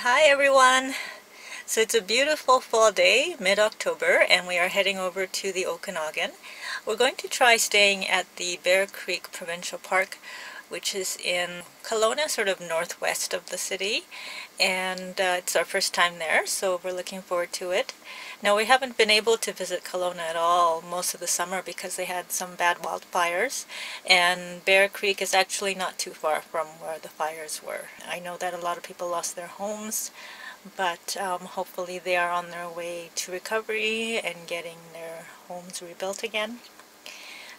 Hi everyone! So it's a beautiful fall day, mid-October, and we are heading over to the Okanagan. We're going to try staying at the Bear Creek Provincial Park, which is in Kelowna, sort of northwest of the city, and it's our first time there, so we're looking forward to it. Now, we haven't been able to visit Kelowna at all most of the summer because they had some bad wildfires, and Bear Creek is actually not too far from where the fires were. I know that a lot of people lost their homes, but hopefully they are on their way to recovery and getting their homes rebuilt again.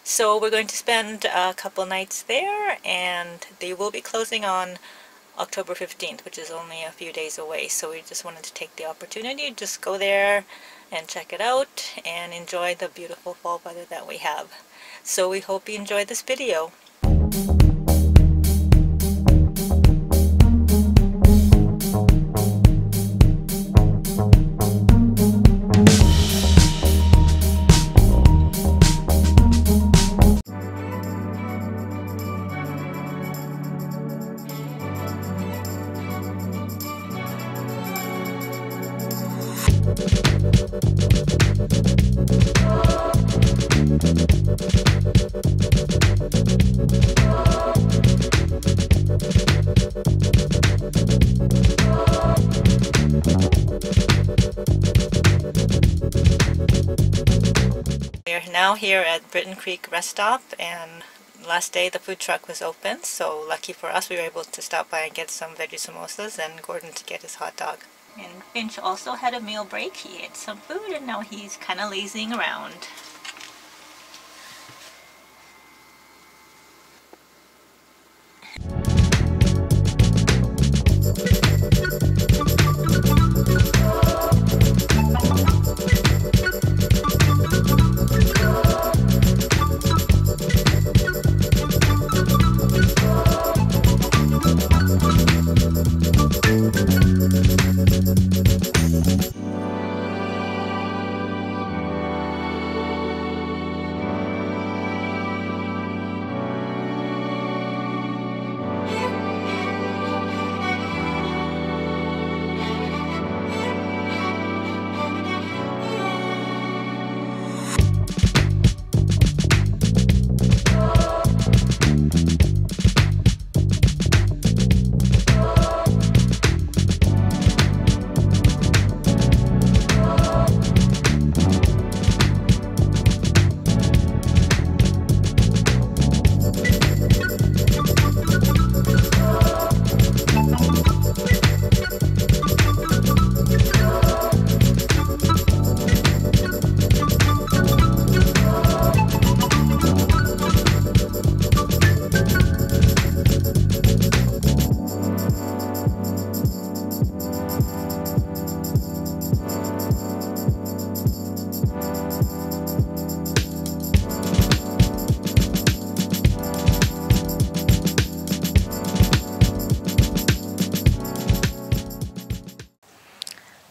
So we're going to spend a couple nights there, and they will be closing on October 15th, which is only a few days away. So we just wanted to take the opportunity to just go there and check it out and enjoy the beautiful fall weather that we have. So we hope you enjoy this video. We are now here at Britton Creek Rest Stop, and last day the food truck was open, so lucky for us we were able to stop by and get some veggie samosas and Gordon to get his hot dog. And Finch also had a meal break. He ate some food and now he's kind of lazing around.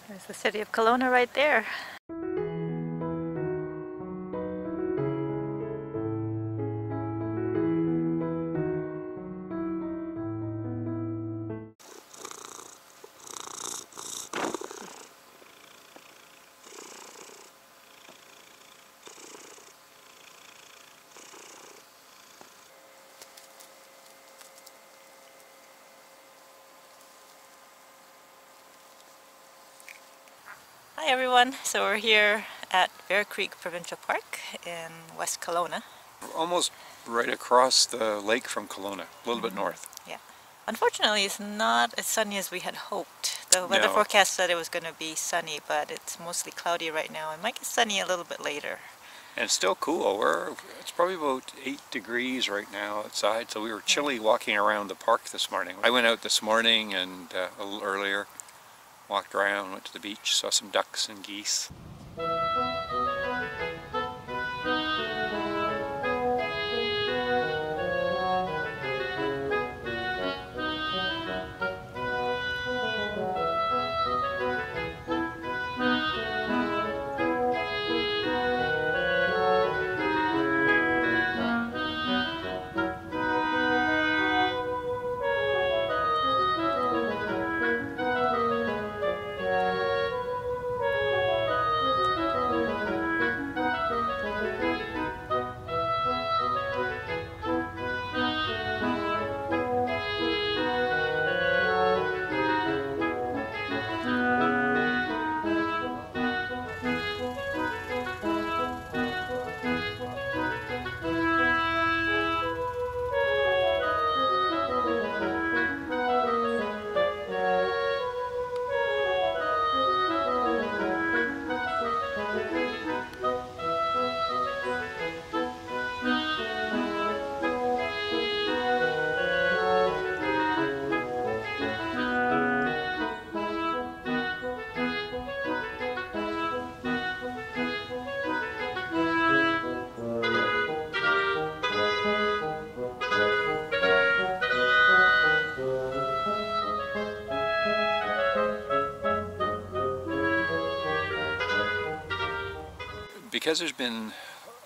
There's the city of Kelowna right there. Hi everyone, so we're here at Bear Creek Provincial Park in West Kelowna. Almost right across the lake from Kelowna, a little bit north. Yeah. Unfortunately, it's not as sunny as we had hoped. The weather forecast said it was going to be sunny, but it's mostly cloudy right now. It might get sunny a little bit later. And it's still cool. It's probably about 8 degrees right now outside, so we were chilly walking around the park this morning. I went out this morning and a little earlier, walked around, went to the beach, saw some ducks and geese. because there's been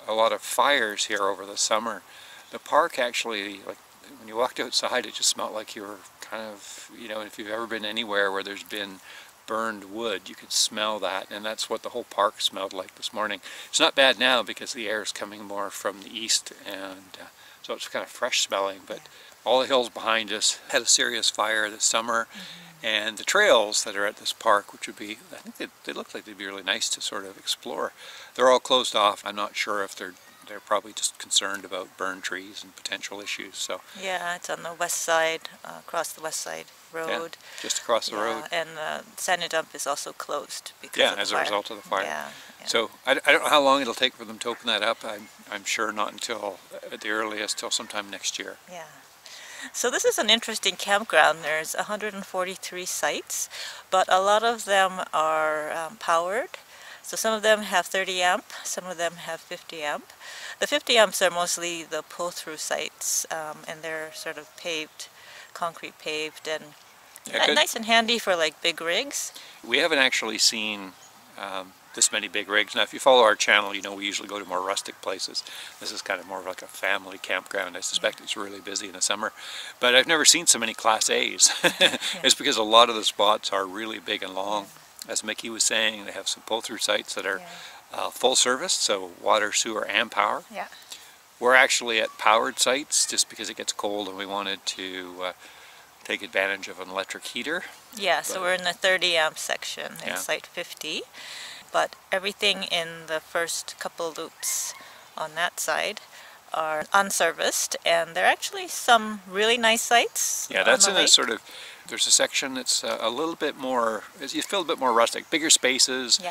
a lot of fires here over the summer, the park actually, like when you walked outside, it just smelled like you were kind of, you know, if you've ever been anywhere where there's been burned wood, you could smell that, and that's what the whole park smelled like this morning. It's not bad now because the air is coming more from the east, and so it's kind of fresh smelling, but all the hills behind us had a serious fire this summer, and the trails that are at this park, which would be, I think they look like they'd be really nice to sort of explore, they're all closed off. I'm not sure if they're probably just concerned about burned trees and potential issues. So yeah, it's on the west side, across the west side road. Yeah, just across the road. And the sand dump is also closed because of the as fire. a result of the fire. Yeah. So I don't know how long it'll take for them to open that up. I'm sure not until, at the earliest, till sometime next year. Yeah. So this is an interesting campground. There's 143 sites, but a lot of them are powered. So some of them have 30 amp, some of them have 50 amp. The 50 amps are mostly the pull-through sites, and they're sort of paved, concrete paved, and nice and handy for like big rigs. We haven't actually seen this many big rigs. Now if you follow our channel, you know we usually go to more rustic places. This is kind of more like a family campground. I suspect it's really busy in the summer. But I've never seen so many Class A's. It's because a lot of the spots are really big and long. As Miki was saying, they have some pull-through sites that are full service, so water, sewer, and power. Yeah. We're actually at powered sites just because it gets cold and we wanted to take advantage of an electric heater. Yeah, so we're in the 30 amp section in site 50, but everything in the first couple loops on that side are unserviced, and there are actually some really nice sites. Yeah, that's in a sort of, there's a section that's a little bit more, you feel a bit more rustic, bigger spaces,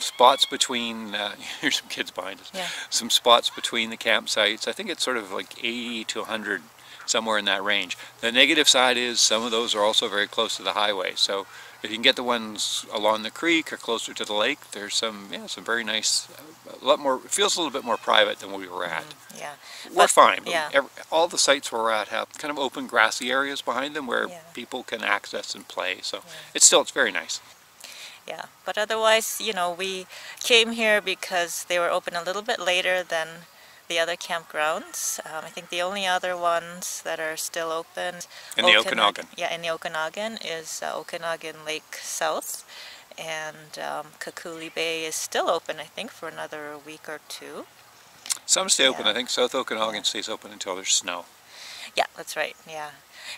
spots between, here's some kids behind us, some spots between the campsites. I think it's sort of like 80 to 100, somewhere in that range. The negative side is some of those are also very close to the highway, so if you can get the ones along the creek or closer to the lake, there's some, some very nice, a lot more, it feels a little bit more private than we were at. Yeah. We're fine, but all the sites we're at have kind of open grassy areas behind them where people can access and play, so it's very nice. Yeah, but otherwise, you know, we came here because they were open a little bit later than the other campgrounds. I think the only other ones that are still open in the Okanagan. Yeah, in the Okanagan is Okanagan Lake South, and Kakuli Bay is still open, I think, for another week or two. Some stay open. I think South Okanagan stays open until there's snow. Yeah, that's right. Yeah.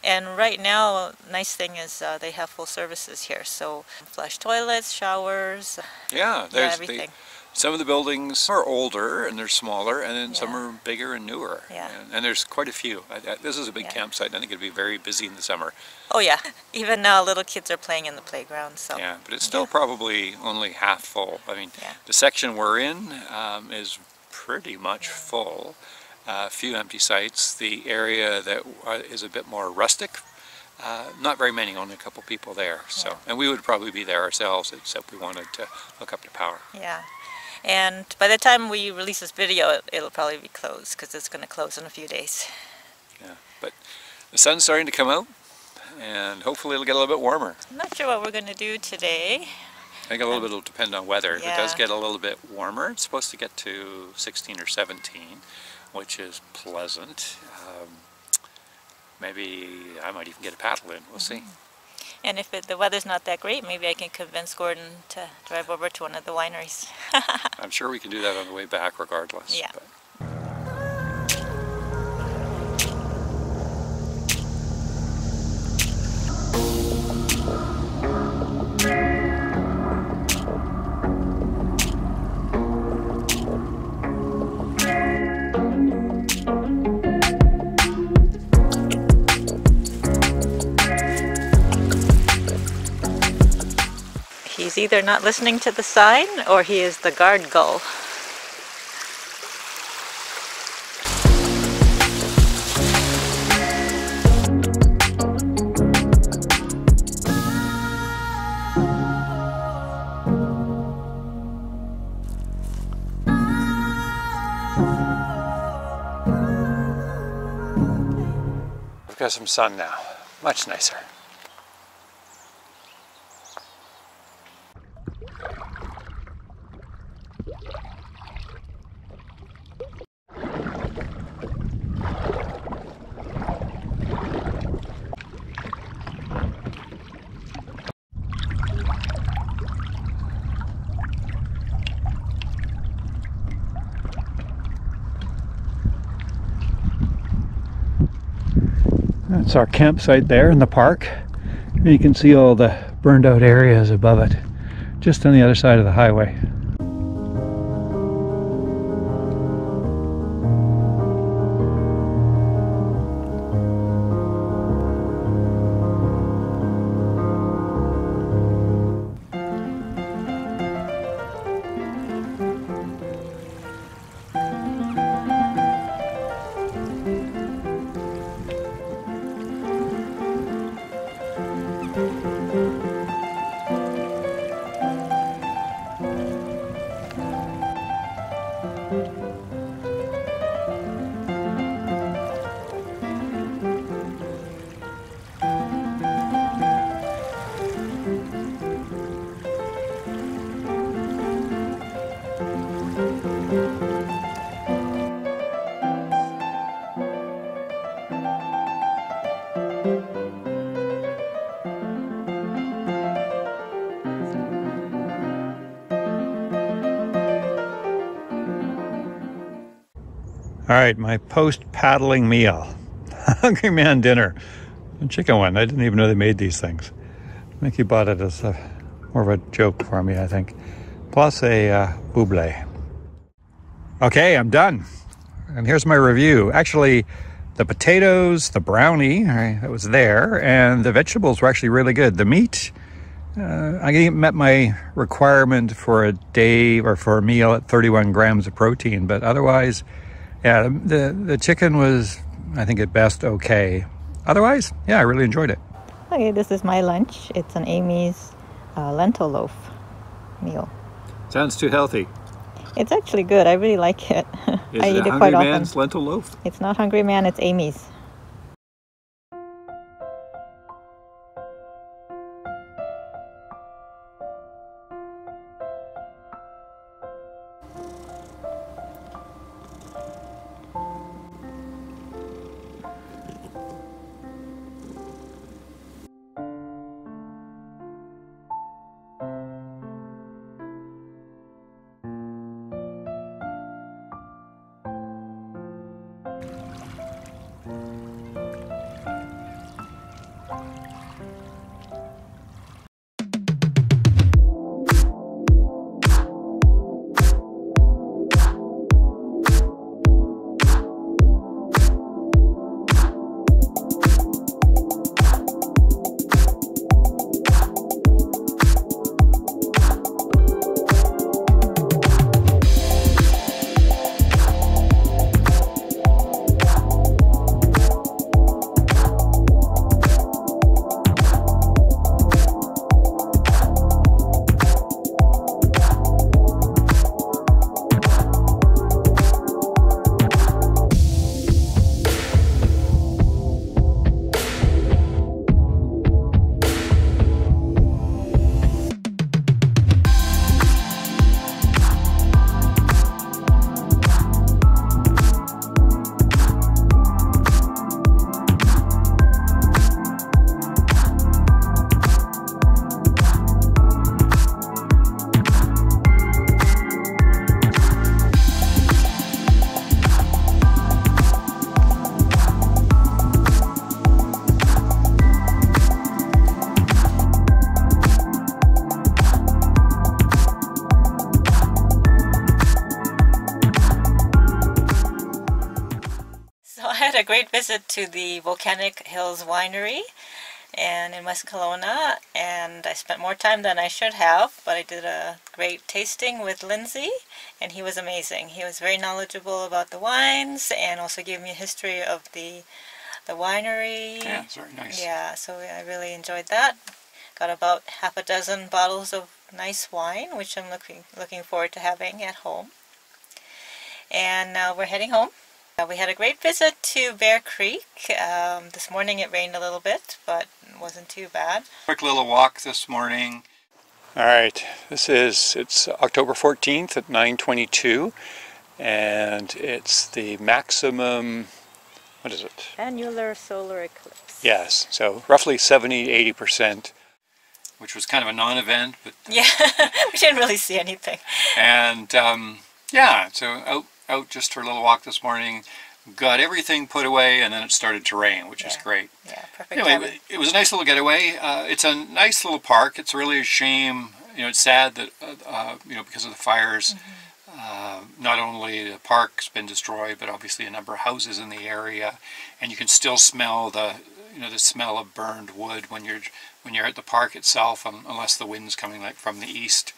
And right now, nice thing is they have full services here. So flush toilets, showers, everything. Some of the buildings are older and they're smaller, and then some are bigger and newer. Yeah. And there's quite a few. This is a big campsite, and I think it'd be very busy in the summer. Oh yeah, even now little kids are playing in the playground. So. Yeah, but it's still probably only half full. I mean, the section we're in is pretty much full. A few empty sites. The area that is a bit more rustic, not very many, only a couple people there. So, and we would probably be there ourselves, except we wanted to hook up to power. Yeah. And by the time we release this video, it'll probably be closed, because it's going to close in a few days. Yeah, but the sun's starting to come out, and hopefully it'll get a little bit warmer. I'm not sure what we're going to do today. I think a little bit will depend on weather. If it does get a little bit warmer, it's supposed to get to 16 or 17, which is pleasant. Maybe I might even get a paddle in. We'll see. And if the weather's not that great, maybe I can convince Gordon to drive over to one of the wineries. I'm sure we can do that on the way back regardless. Yeah. But. He's either not listening to the sign or he is the guard gull. We've got some sun now, much nicer. That's our campsite there in the park. And you can see all the burned out areas above it, just on the other side of the highway. All right, my post-paddling meal. Hungry Man dinner. A chicken one. I didn't even know they made these things. Miki bought it as more of a joke for me, I think. Plus a buble. Okay, I'm done. And here's my review. Actually, the potatoes, the brownie, that was there, and the vegetables were actually really good. The meat, I met my requirement for a day or for a meal at 31 grams of protein, but otherwise, yeah, the chicken was, I think at best, okay. Otherwise, yeah, I really enjoyed it. Okay, this is my lunch. It's an Amy's lentil loaf meal. Sounds too healthy. It's actually good. I really like it. Is I it eat it Hungry quite Man's often. lentil loaf? It's not Hungry Man, it's Amy's. A great visit to the Volcanic Hills Winery and in West Kelowna, and I spent more time than I should have, but I did a great tasting with Lindsay, and he was amazing. He was very knowledgeable about the wines and also gave me a history of the winery. Yeah, it's very nice. Yeah, so I really enjoyed that. Got about half a dozen bottles of nice wine, which I'm looking forward to having at home. And now we're heading home. We had a great visit to Bear Creek. This morning it rained a little bit, but it wasn't too bad. Quick little walk this morning. All right, it's October 14th at 9:22, and it's the maximum, what is it? Annular solar eclipse. Yes, so roughly 70–80%, which was kind of a non-event, but yeah, we didn't really see anything. And yeah, so out just for a little walk this morning. got everything put away, and then it started to rain, which is great. Yeah, perfect. Anyway, it was a nice little getaway. It's a nice little park. It's really a shame, it's sad that, because of the fires, not only the park's been destroyed, but obviously a number of houses in the area, and you can still smell the smell of burned wood when you're at the park itself, unless the wind's coming like from the east.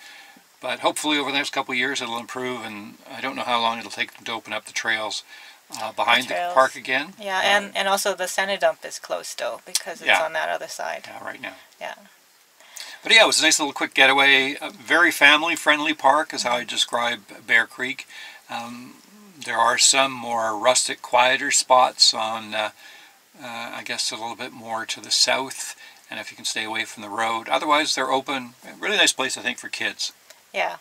But hopefully over the next couple of years it'll improve, and I don't know how long it'll take them to open up the trails behind the park again. Yeah, and also the Santa dump is closed still because it's on that other side. Yeah, right now. Yeah. But yeah, it was a nice little quick getaway. A very family-friendly park is how I describe Bear Creek. There are some more rustic, quieter spots on, I guess, a little bit more to the south, and if you can stay away from the road. Otherwise, they're open. A really nice place, I think, for kids. Yeah.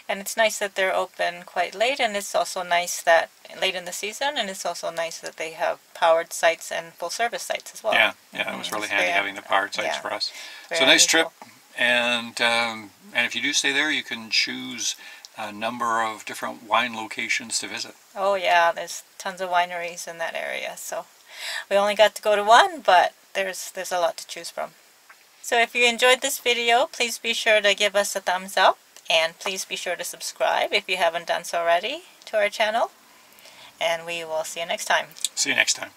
And it's nice that they're open quite late, and it's also nice that late in the season, and it's also nice that they have powered sites and full service sites as well. Yeah, it was really handy having the powered sites for us. So unusual. nice trip, and if you do stay there, you can choose a number of different wine locations to visit. Oh yeah, there's tons of wineries in that area. So we only got to go to one, but there's a lot to choose from. So if you enjoyed this video, please be sure to give us a thumbs up. And please be sure to subscribe if you haven't done so already to our channel. And we will see you next time. See you next time.